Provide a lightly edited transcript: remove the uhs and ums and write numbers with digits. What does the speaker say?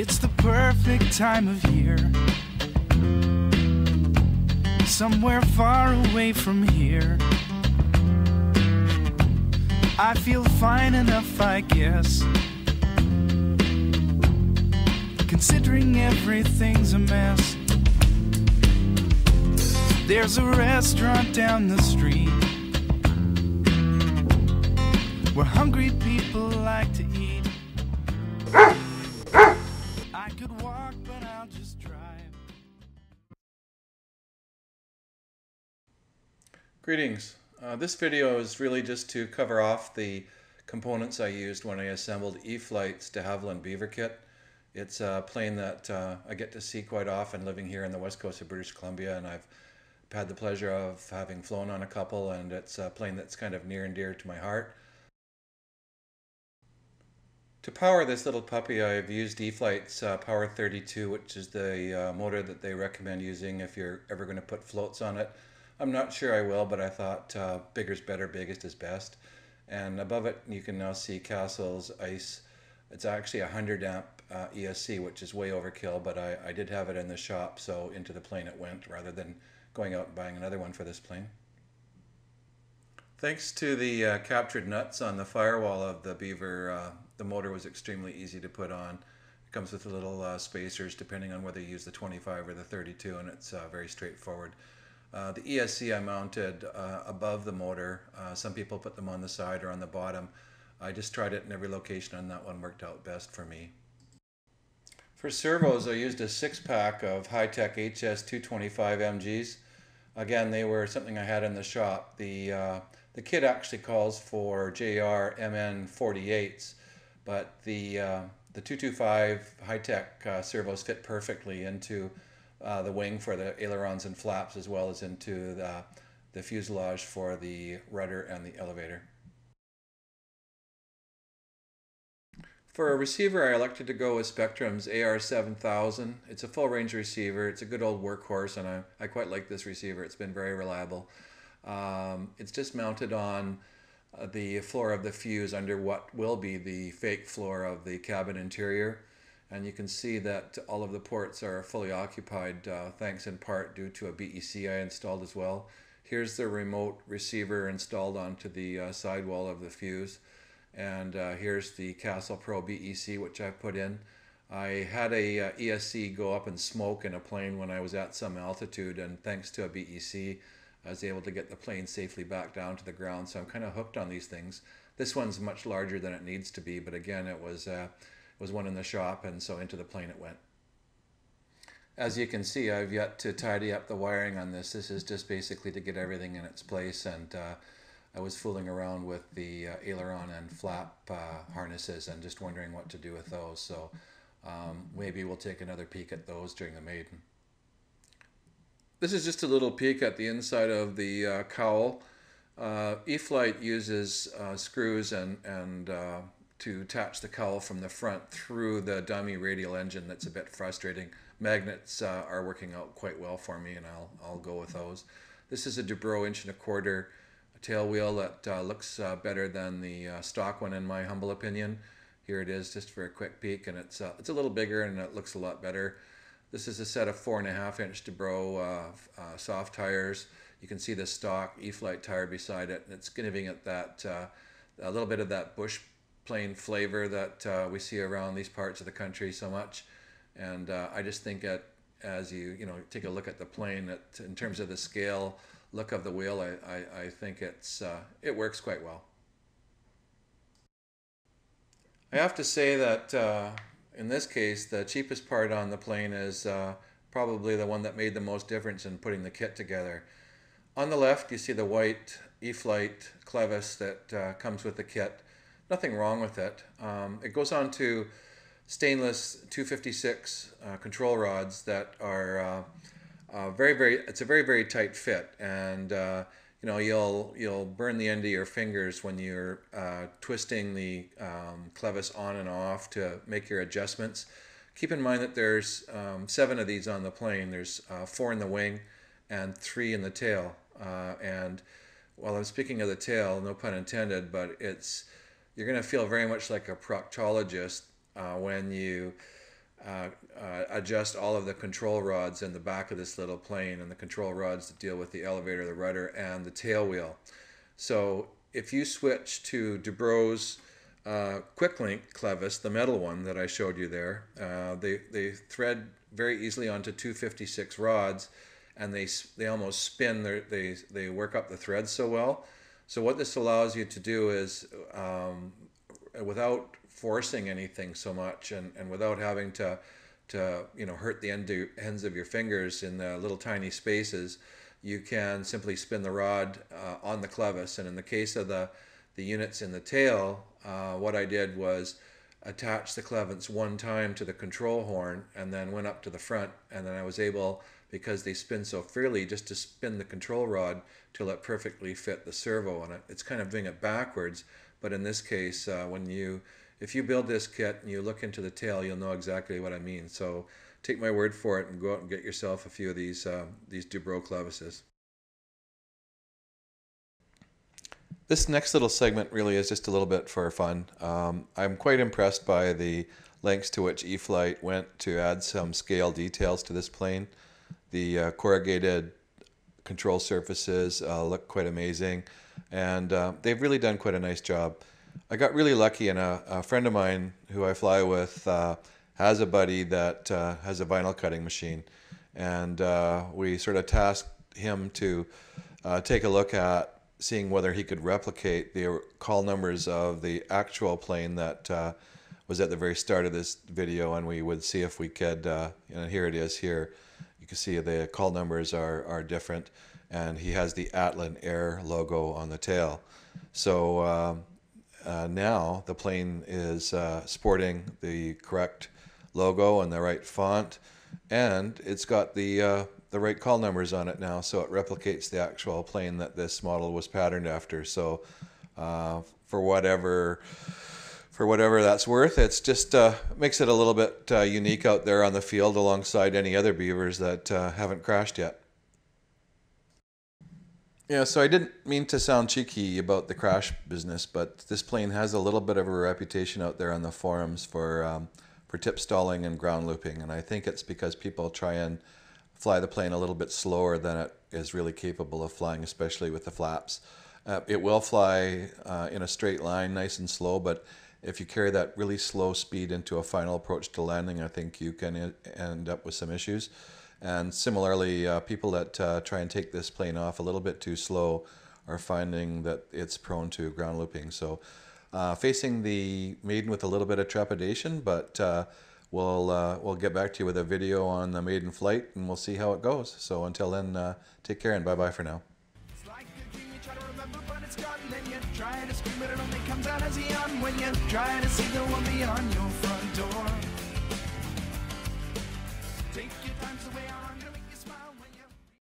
It's the perfect time of year, somewhere far away from here. I feel fine enough, I guess, considering everything's a mess. There's a restaurant down the street where hungry people like to eat. I could walk, but I'll just drive. Greetings. This video is really just to cover off the components I used when I assembled E-Flite's de Havilland Beaver kit. It's a plane that I get to see quite often living here on the west coast of British Columbia, and I've had the pleasure of having flown on a couple, and it's a plane that's kind of near and dear to my heart. To power this little puppy, I've used E-Flite's Power 32, which is the motor that they recommend using if you're ever going to put floats on it. I'm not sure I will, but I thought bigger's better, biggest is best. And above it, you can now see Castle's ice. It's actually a 100 amp ESC, which is way overkill, but I did have it in the shop, so into the plane it went rather than going out and buying another one for this plane. Thanks to the captured nuts on the firewall of the Beaver, the motor was extremely easy to put on. It comes with little spacers depending on whether you use the 25 or the 32, and it's very straightforward. The ESC I mounted above the motor. Some people put them on the side or on the bottom. I just tried it in every location, and that one worked out best for me. For servos, I used a 6-pack of high-tech HS 225 MGs. Again, they were something I had in the shop. The kit actually calls for JR MN 48s, but the 225 high-tech servos fit perfectly into the wing for the ailerons and flaps, as well as into the fuselage for the rudder and the elevator. For a receiver, I elected to go with Spectrum's AR7000. It's a full range receiver. It's a good old workhorse, and I quite like this receiver. It's been very reliable. It's just mounted on the floor of the fuse under what will be the fake floor of the cabin interior. And you can see that all of the ports are fully occupied, thanks in part due to a BEC I installed as well. Here's the remote receiver installed onto the sidewall of the fuse. And here's the Castle Pro BEC, which I put in. I had a ESC go up and smoke in a plane when I was at some altitude, and thanks to a BEC, I was able to get the plane safely back down to the ground. So I'm kind of hooked on these things. This one's much larger than it needs to be, but again, it was one in the shop, and so into the plane it went. As you can see, I've yet to tidy up the wiring on this. This is just basically to get everything in its place, and I was fooling around with the aileron and flap harnesses and just wondering what to do with those. So maybe we'll take another peek at those during the Maiden. This is just a little peek at the inside of the cowl. E-Flite uses screws and to attach the cowl from the front through the dummy radial engine. That's a bit frustrating. Magnets are working out quite well for me, and I'll go with those. This is a Dubrow 1.25" tail wheel that looks better than the stock one in my humble opinion. Here it is just for a quick peek, and it's a little bigger and it looks a lot better. This is a set of 4.5-inch Dubrow soft tires. You can see the stock E-Flite tire beside it, and it's giving it that a little bit of that bush plane flavor that we see around these parts of the country so much. And I just think that as you take a look at the plane, that in terms of the scale look of the wheel, I think it works quite well. I have to say that in this case, the cheapest part on the plane is probably the one that made the most difference in putting the kit together. On the left, you see the white E-Flite Clevis that comes with the kit. Nothing wrong with it. It goes on to stainless 256 control rods that are it's a very tight fit, and you'll burn the end of your fingers when you're twisting the clevis on and off to make your adjustments. Keep in mind that there's 7 of these on the plane. There's 4 in the wing and 3 in the tail. And while I'm speaking of the tail, no pun intended, but you're going to feel very much like a proctologist when you adjust all of the control rods in the back of this little plane, and the control rods that deal with the elevator, the rudder, and the tail wheel. So if you switch to Dubrow's Kwik-Link Clevis, the metal one that I showed you there, they thread very easily onto 256 rods, and they almost spin. They work up the threads so well. So what this allows you to do is, without forcing anything so much, and without having to hurt the ends of your fingers in the little tiny spaces, you can simply spin the rod on the clevis. And in the case of the units in the tail, what I did was attach the clevis one time to the control horn and then went up to the front, and then I was able, because they spin so freely, just to spin the control rod till it perfectly fit the servo. And it's kind of doing it backwards, but in this case, if you build this kit and you look into the tail, you'll know exactly what I mean. So take my word for it and go out and get yourself a few of these Dubrow clevises. This next little segment really is just a little bit for fun. I'm quite impressed by the lengths to which E-Flite went to add some scale details to this plane. The corrugated control surfaces look quite amazing, and they've really done quite a nice job. I got really lucky, and a friend of mine who I fly with has a buddy that has a vinyl cutting machine, and we sort of tasked him to take a look at seeing whether he could replicate the call numbers of the actual plane that was at the very start of this video, and we would see if we could, here it is here. You can see the call numbers are different, and he has the Atlan Air logo on the tail. So now the plane is sporting the correct logo and the right font, and it's got the right call numbers on it now, so it replicates the actual plane that this model was patterned after. So for whatever that's worth, it's just makes it a little bit unique out there on the field alongside any other Beavers that haven't crashed yet. Yeah, so I didn't mean to sound cheeky about the crash business, but this plane has a little bit of a reputation out there on the forums for tip stalling and ground looping, and I think it's because people try and fly the plane a little bit slower than it is really capable of flying, especially with the flaps. It will fly in a straight line, nice and slow, but if you carry that really slow speed into a final approach to landing, I think you can end up with some issues. And similarly, people that try and take this plane off a little bit too slow are finding that it's prone to ground looping. So facing the Maiden with a little bit of trepidation, but we'll get back to you with a video on the Maiden flight, and we'll see how it goes. So until then, take care and bye-bye for now. It's like a dream you try to remember, but it's gone. Then you try to scream, but it only comes out as a yawn when you try to see the one beyond your front door. Take your time, so way on your